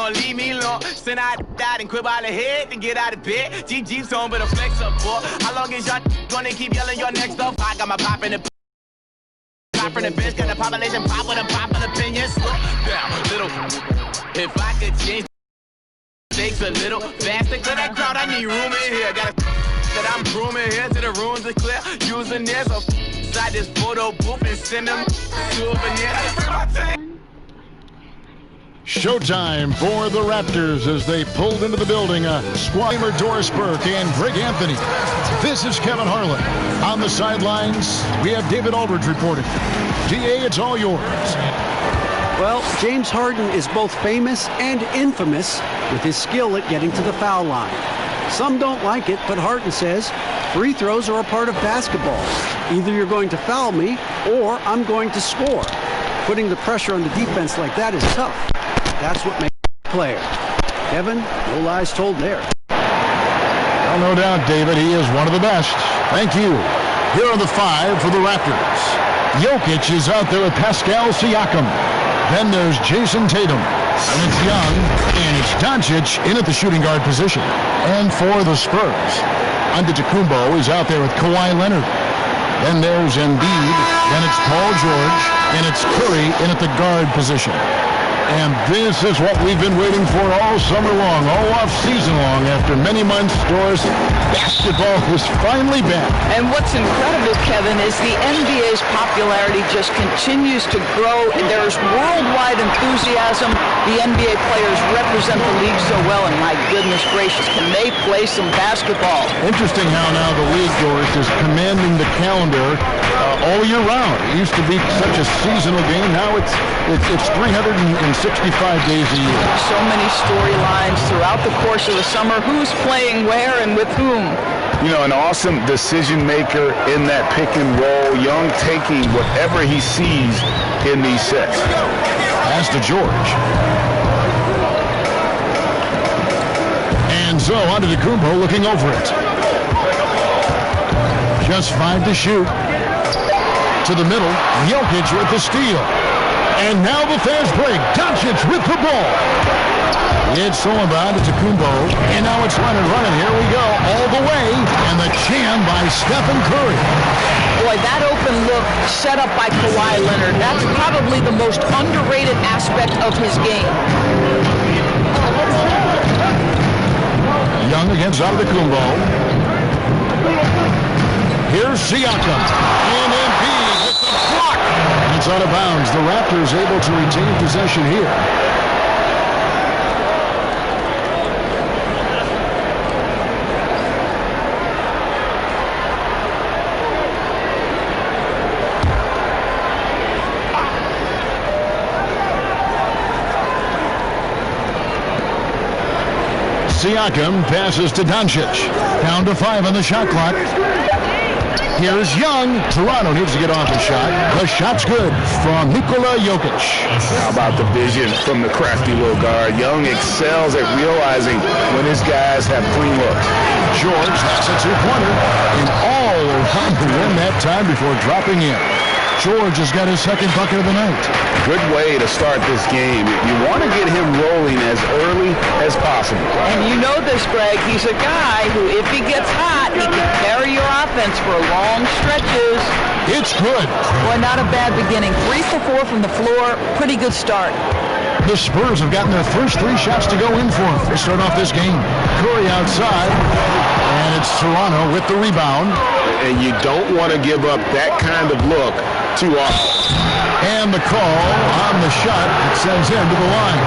gon' leave me alone. Send I died and quit by the head to get out of bed. GG's on, but a flex up, boy. How long is y'all gonna keep yelling your next up? I got my pop in the from the bench, got the population pop with a popular opinion. Slow down, little. If I could change things a little faster, clear that crowd, I need room in here. Got that I'm grooming here to the rooms are clear. Using this inside this photo booth and send them souvenirs. Showtime for the Raptors as they pulled into the building. Squamer, Doris Burke, and Greg Anthony. This is Kevin Harlan. On the sidelines, we have David Aldridge reporting. DA, it's all yours. Well, James Harden is both famous and infamous with his skill at getting to the foul line. Some don't like it, but Harden says free throws are a part of basketball. Either you're going to foul me or I'm going to score. Putting the pressure on the defense like that is tough. That's what makes a player. Kevin, no lies told there. Well, no doubt, David, he is one of the best. Thank you. Here are the five for the Raptors. Jokic is out there with Pascal Siakam. Then there's Jason Tatum. And it's Young. And it's Doncic in at the shooting guard position. And for the Spurs, Antetokounmpo is out there with Kawhi Leonard. Then there's Embiid. Then it's Paul George. And it's Curry in at the guard position. And this is what we've been waiting for all summer long, all off-season long. After many months, Doris, basketball is finally back. And what's incredible, Kevin, is the NBA's popularity just continues to grow. There's worldwide enthusiasm. The NBA players represent the league so well, and my goodness gracious, can they play some basketball? Interesting how now the league, Doris, is commanding the calendar all year round. It used to be such a seasonal game. Now it's 365 days a year. So many storylines throughout the course of the summer. Who's playing where and with whom? You know, an awesome decision maker in that pick and roll. Young taking whatever he sees in these sets. Pass to George. And so Antetokounmpo looking over it. Just 5 to shoot. To the middle, Jokic with the steal. And now the fast break. Doncic with the ball. It's Sullivan to Antetokounmpo. And now it's Leonard running. Here we go. All the way. And the jam by Stephen Curry. Boy, that open look set up by Kawhi Leonard. That's probably the most underrated aspect of his game. Young against Antetokounmpo. Here's Siakam. And Embiid with the block. And it's out of bounds. The Raptors able to retain possession here. Siakam passes to Doncic. Down to 5 on the shot clock. Here's Young. Toronto needs to get off the shot. The shot's good from Nikola Jokic. How about the vision from the crafty little guard? Young excels at realizing when his guys have clean looks. George, that's a two-pointer. And all around the rim that time before dropping in. George has got his second bucket of the night. Good way to start this game. You want to get him rolling as early as possible. And you know this, Greg. He's a guy who, if he gets hot, he can carry your offense for long stretches. It's good. Boy, not a bad beginning. 3 for 4 from the floor. Pretty good start. The Spurs have gotten their first 3 shots to go in for them to start off this game. Curry outside. And it's Toronto with the rebound. And you don't want to give up that kind of look too often. And the call on the shot that sends him to the line.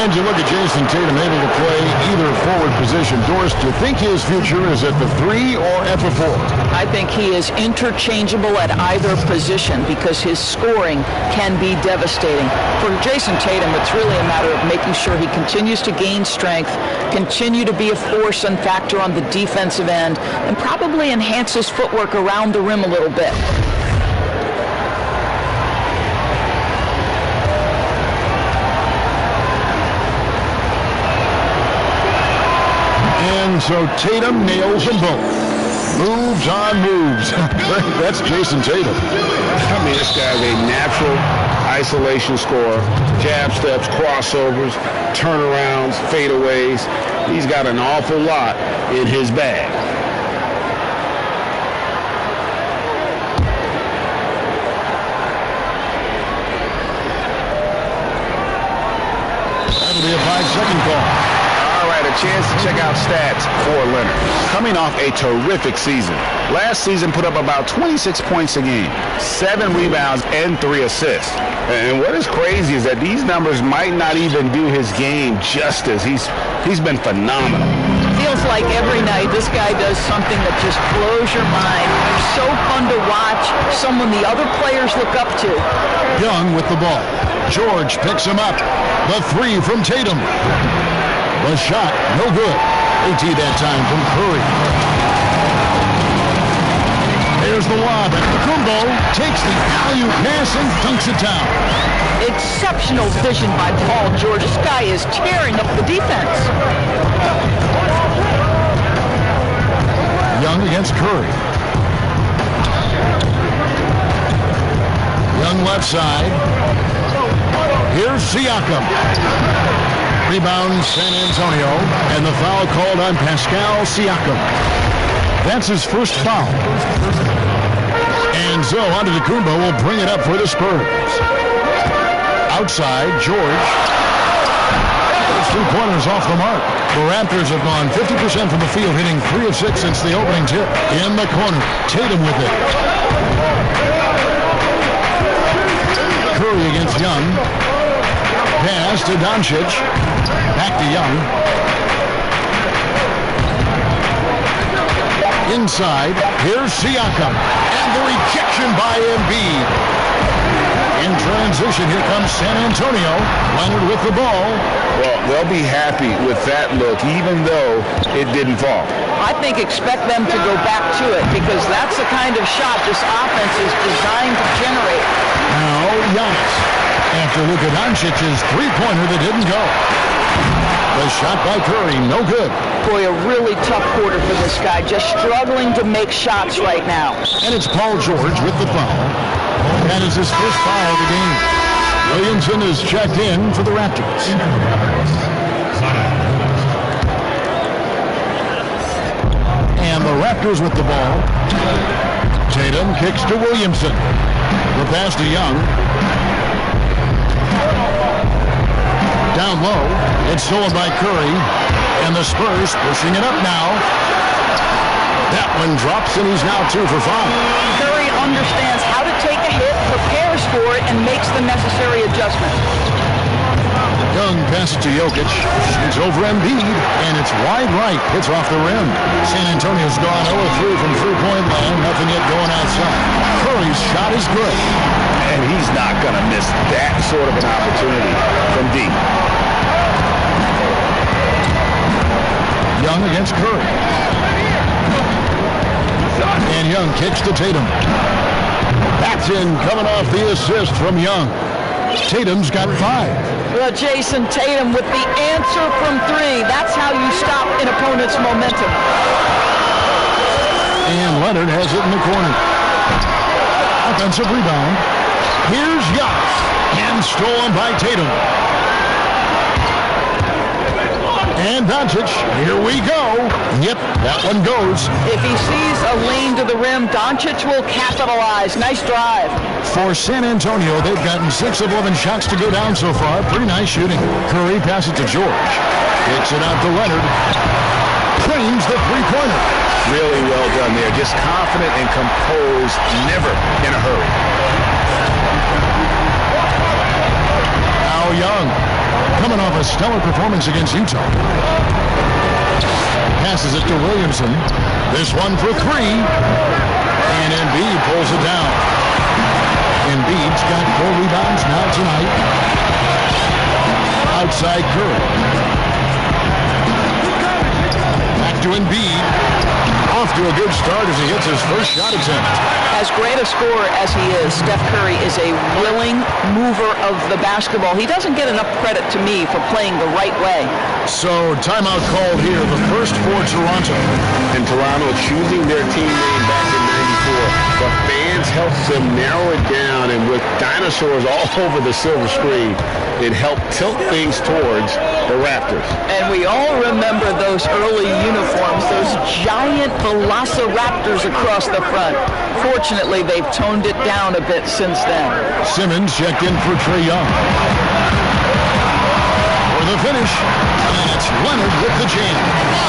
And you look at Jason Tatum able to play either forward position. Doris, do you think his future is at the 3 or at the 4? I think he is interchangeable at either position because his scoring can be devastating. For Jason Tatum, it's really a matter of making sure he continues to gain strength, continue to be a force and factor on the defensive end, and probably enhance his footwork around the rim a little bit. And so Tatum nails them both. Moves on moves. That's Jason Tatum. I mean, this guy's a natural isolation scorer. Jab steps, crossovers, turnarounds, fadeaways. He's got an awful lot in his bag. That'll be a 5-second call. All right, a chance to check out stats for Leonard. Coming off a terrific season. Last season put up about 26 points a game, 7 rebounds, and 3 assists. And what is crazy is that these numbers might not even do his game justice. He's been phenomenal. Feels like every night this guy does something that just blows your mind. He's so fun to watch, someone the other players look up to. Young with the ball. George picks him up. The 3 from Tatum. The shot, no good. AT that time from Curry. There's the lob, and Kumbo takes the alley-oop pass and dunks it down. Exceptional vision by Paul George. This guy is tearing up the defense. Young against Curry. Young left side. Here's Siakam. Rebound San Antonio, and the foul called on Pascal Siakam. That's his first foul. And so Antetokounmpo will bring it up for the Spurs. Outside, George. Those 2 pointers off the mark. The Raptors have gone 50% from the field, hitting 3 of 6 since the opening tip. In the corner, Tatum with it. Curry against Young. Pass to Doncic. Back to Young. Inside, here's Siakam. And the rejection by Embiid. In transition, here comes San Antonio. Leonard with the ball. Well, they'll be happy with that look, even though it didn't fall. I think expect them to go back to it because that's the kind of shot this offense is designed to generate. Now, Giannis. After Luka Doncic's 3-pointer that didn't go. The shot by Curry, no good. Boy, a really tough quarter for this guy, just struggling to make shots right now. And it's Paul George with the foul. That is his first foul of the game. Williamson is checked in for the Raptors. And the Raptors with the ball. Tatum kicks to Williamson. The pass to Young. Down low, it's stolen by Curry, and the Spurs pushing it up now. That one drops, and he's now 2 for 5. Curry understands how to take a hit, prepares for it, and makes the necessary adjustment. Young passes to Jokic, shoots over Embiid, and it's wide right, hits off the rim. San Antonio's gone 0-3 from three-point land, nothing yet going outside. Curry's shot is good. And he's not going to miss that sort of an opportunity from deep. Young against Curry. And Young kicks to Tatum. That's in, coming off the assist from Young. Tatum's got 5. Well, Jason Tatum with the answer from 3. That's how you stop an opponent's momentum. And Leonard has it in the corner. Offensive rebound. Here's Giannis. And stolen by Tatum. And Doncic, here we go. Yep, that one goes. If he sees a lane to the rim, Doncic will capitalize. Nice drive. For San Antonio, they've gotten 6 of 11 shots to go down so far. Pretty nice shooting. Curry passes to George. Kicks it out to Leonard. Claims the 3-pointer. Really well done there. Just confident and composed, never in a hurry. Now Young, coming off a stellar performance against Utah. Passes it to Williamson. This one for 3. And Embiid pulls it down. Embiid's got 4 rebounds now tonight. Outside Curry. Back to Embiid. Off to a good start as he hits his first shot attempt. As great a scorer as he is, Steph Curry is a willing mover of the basketball. He doesn't get enough credit to me for playing the right way. So, timeout called here, the first for Toronto. And Toronto choosing their team name back in '94. The fans defense helps them narrow it down, and with dinosaurs all over the silver screen, it helped tilt things towards the Raptors. And we all remember those early uniforms, those giant velociraptors across the front. Fortunately, they've toned it down a bit since then. Simmons checked in for Trae Young. For the finish, and it's Leonard with the jam.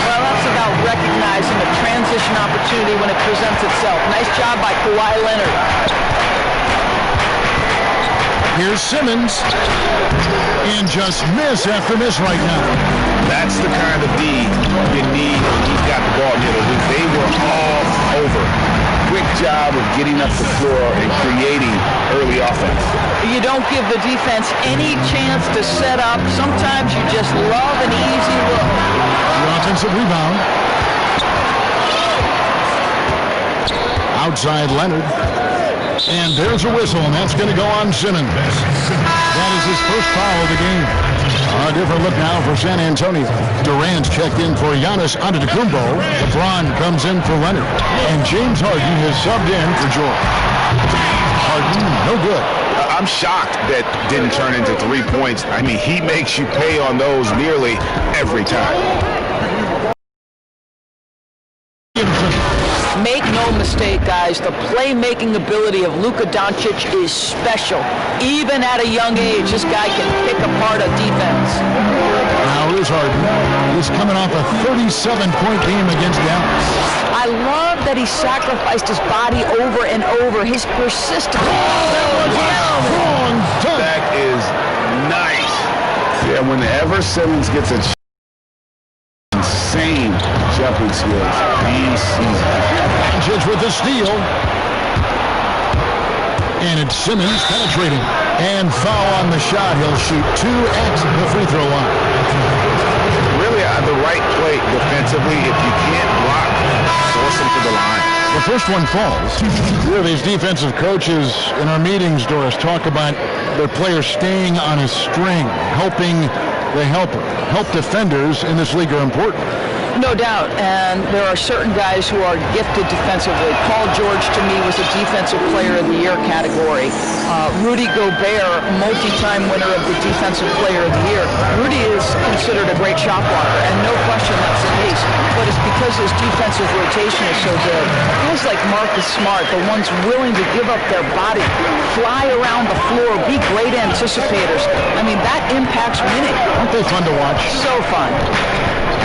Well, that's about recognizing a transition opportunity when it presents itself. Nice job by Kawhi Leonard. Here's Simmons. And just miss after miss right now. That's the kind of D you need when he's got the ball near the hoop. They were all over. Quick job of getting up the floor and creating early offense. You don't give the defense any chance to set up. Sometimes you just love an easy look. The offensive rebound. Outside Leonard. And there's a whistle, and that's going to go on Simmons. That is his first foul of the game. A different look now for San Antonio. Durant's checked in for Giannis Antetokounmpo. LeBron comes in for Leonard. And James Harden has subbed in for George. Harden, no good. I'm shocked that didn't turn into 3 points. I mean, he makes you pay on those nearly every time. Make no mistake, guys, the playmaking ability of Luka Doncic is special. Even at a young age, this guy can pick apart a defense. Now here's Harden. He's coming off a 37-point game against Dallas. I love that he sacrificed his body over and over. His persistence. That is nice. Yeah, whenever Simmons gets a insane jumping skills, he sees it. Doncic with the steal. And it's Simmons penetrating. And foul on the shot. He'll shoot 2 at the free throw line. Really the right play defensively. If you can't block, force him to the line. The first one falls. Here, these defensive coaches in our meetings, Doris, talk about their players staying on a string, helping the helper. Help defenders in this league are important. No doubt, and there are certain guys who are gifted defensively. Paul George, to me, was a Defensive Player of the Year category. Rudy Gobert, multi-time winner of the Defensive Player of the Year. Rudy is considered a great shot blocker, and no question that's the case. But it's because his defensive rotation is so good. Guys like Marcus Smart, the ones willing to give up their body, fly around the floor, be great anticipators. I mean, that impacts winning. Aren't they fun to watch? So fun.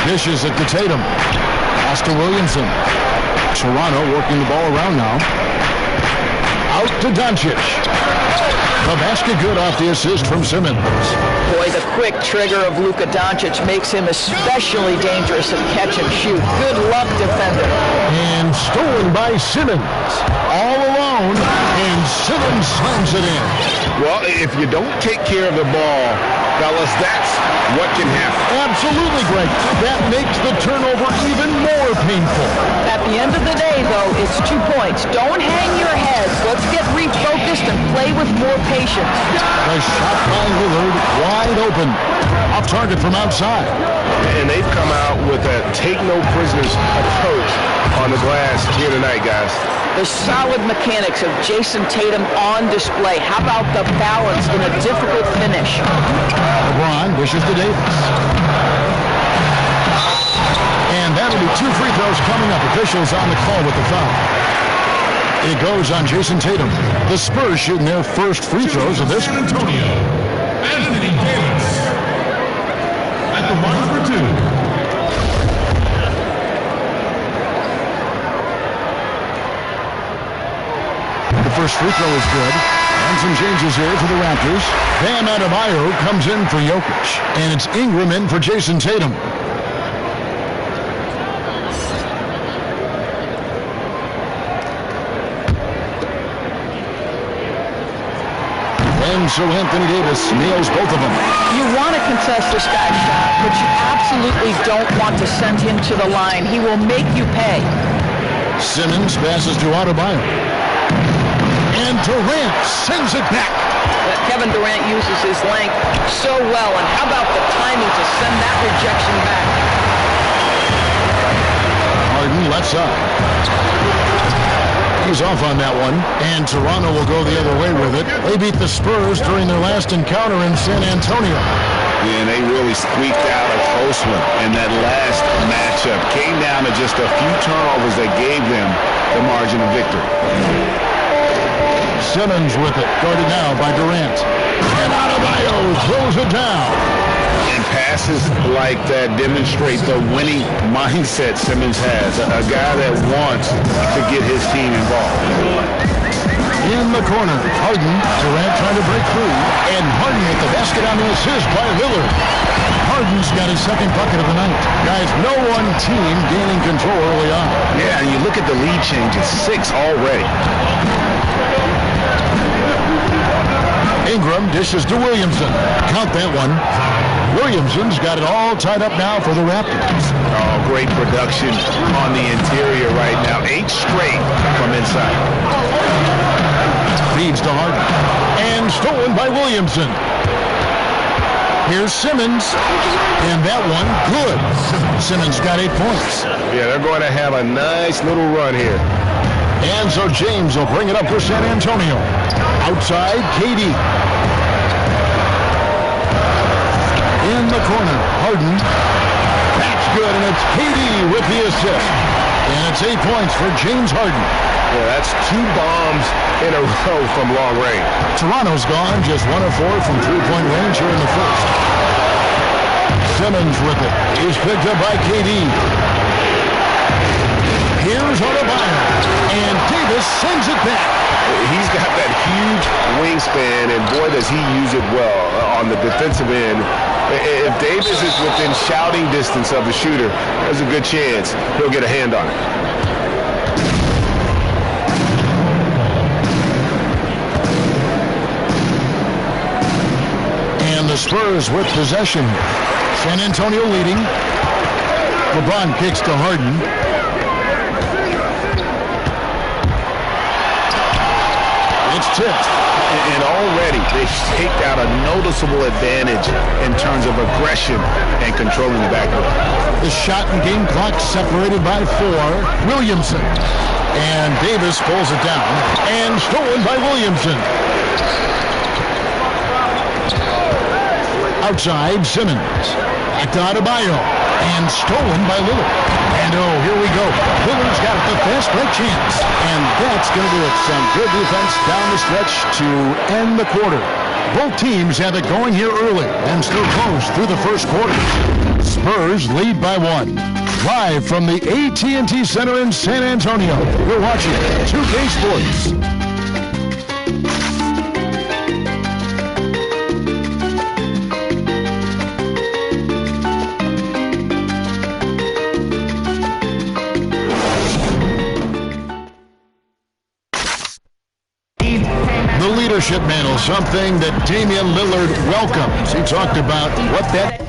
Dishes it to Tatum. Oscar Williamson. Toronto working the ball around now. Out to Doncic. The basket good off the assist from Simmons. Boy, the quick trigger of Luka Doncic makes him especially dangerous at catch and shoot. Good luck, defender. And stolen by Simmons. All alone, and Simmons slams it in. Well, if you don't take care of the ball, fellas, that's what can happen. Absolutely, Greg. That makes the turnover even more painful. At the end of the day, though, it's 2 points. Don't hang your heads. Let's get refocused and play with more patience. A shot by Lillard, wide open. Off target from outside. And they've come out with a take-no-prisoners approach on the glass here tonight, guys. The solid mechanics of Jason Tatum on display. How about the balance in a difficult finish? LeBron dishes to Davis. And that'll be 2 free throws coming up. Officials on the call with the foul. It goes on Jason Tatum. The Spurs shooting their first free throws of this one. Antonio, Anthony Davis at the line for 2. The first free throw is good. And some changes here for the Raptors. Bam Adebayo comes in for Jokic. And it's Ingram in for Jason Tatum. And so Anthony Davis nails both of them. You want to contest this guy's shot, but you absolutely don't want to send him to the line. He will make you pay. Simmons passes to Adebayo. And Durant sends it back. Kevin Durant uses his length so well, and how about the timing to send that rejection back? Harden left side. He's off on that one, and Toronto will go the other way with it. They beat the Spurs during their last encounter in San Antonio. And they really squeaked out a close one in that last matchup. Came down to just a few turnovers that gave them the margin of victory. Simmons with it, guarded now by Durant. And Adebayo throws it down. And passes like that demonstrate the winning mindset Simmons has. A guy that wants to get his team involved. In the corner, Harden, Durant trying to break through, and Harden with the basket on the assist by Lillard. Harden's got his second bucket of the night. Guys, no one team gaining control early on. Yeah, and you look at the lead change, it's 6 already. Ingram dishes to Williamson. Count that one. Williamson's got it all tied up now for the Raptors. Oh, great production on the interior right now. 8 straight from inside. Feeds to Harden. And stolen by Williamson. Here's Simmons. And that one, good. Simmons got 8 points. Yeah, they're going to have a nice little run here. And so James will bring it up for San Antonio. Outside, KD. In the corner, Harden. That's good, and it's KD with the assist. And it's 8 points for James Harden. Yeah, that's 2 bombs in a row from long range. Toronto's gone just 1 of 4 from three-point range here in the first. Simmons with it. He's picked up by KD. Here's Adebayo. And Davis sends it back. He's got that huge wingspan, and boy, does he use it well on the defensive end. If Davis is within shouting distance of the shooter, there's a good chance he'll get a hand on it. And the Spurs with possession. San Antonio leading. LeBron kicks to Harden. It's tipped. And already they've taken out a noticeable advantage in terms of aggression and controlling the backcourt. The shot and game clock separated by 4. Williamson. And Davis pulls it down. And stolen by Williamson. Outside, Simmons. Back to Adebayo. And stolen by Lillard. And oh, here we go. Lillard's got the fast break chance. And that's going to do it. Some good defense down the stretch to end the quarter. Both teams have it going here early and still close through the first quarter. Spurs lead by 1. Live from the AT&T Center in San Antonio, you're watching 2K Sports. Leadership mantle, something that Damian Lillard welcomes. He talked about what that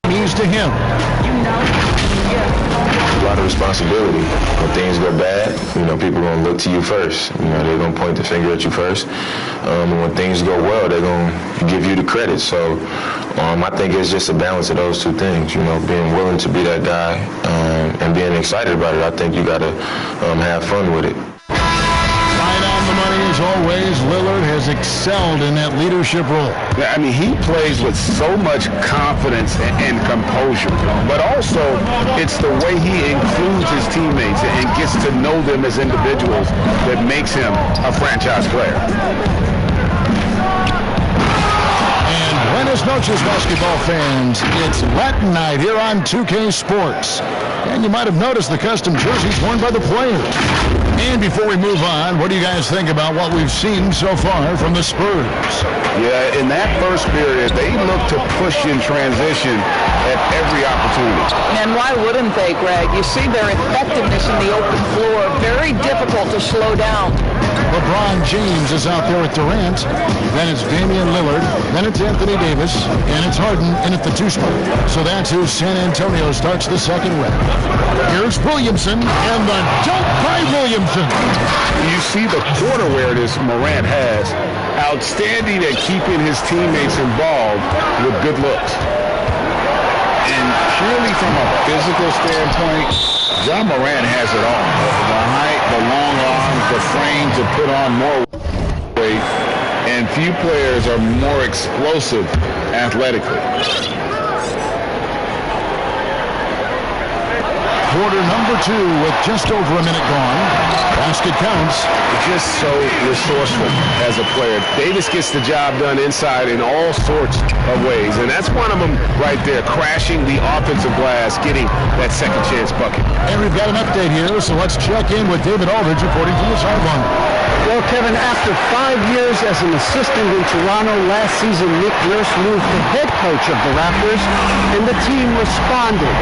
means to him. A lot of responsibility. When things go bad, people are going to look to you first. They're going to point the finger at you first. And when things go well, they're going to give you the credit. So I think it's just a balance of those two things, being willing to be that guy and being excited about it. I think you got to have fun with it. Right on the money as always. Lillard has excelled in that leadership role. I mean, he plays with so much confidence and composure, but also it's the way he includes his teammates and gets to know them as individuals that makes him a franchise player. And buenas noches, basketball fans. It's Latin night here on 2K Sports. And you might have noticed the custom jerseys worn by the players. And before we move on, what do you guys think about what we've seen so far from the Spurs? Yeah, in that first period, they looked to push in transition at every opportunity. And why wouldn't they, Greg? You see their effectiveness in the open floor. Very difficult to slow down. LeBron James is out there at Durant. Then it's Damian Lillard. Then it's Anthony Davis. And it's Harden in at the 2 spot. So that's who San Antonio starts the second with. Here's Williamson, and the dunk by Williamson. You see the court awareness Morant has. Outstanding at keeping his teammates involved with good looks. And purely from a physical standpoint, Ja Morant has it all. The height, the long arms, the frame to put on more weight, and few players are more explosive athletically. Quarter number 2 with just over a minute gone. Basket counts. Just so resourceful as a player. Davis gets the job done inside in all sorts of ways, and that's one of them right there, crashing the offensive glass, getting that second chance bucket. And we've got an update here, so let's check in with David Aldridge reporting from the sideline. Well, Kevin, after 5 years as an assistant in Toronto, last season Nick Nurse moved to head coach of the Raptors, and the team responded,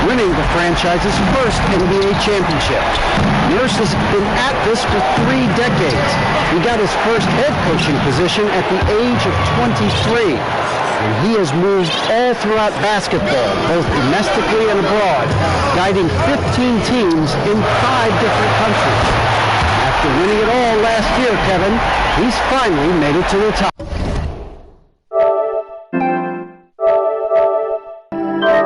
winning the franchise's first NBA championship. Nurse has been at this for 3 decades. He got his first head coaching position at the age of 23. And he has moved all throughout basketball, both domestically and abroad, guiding 15 teams in 5 different countries. After winning it all last year, Kevin, he's finally made it to the top.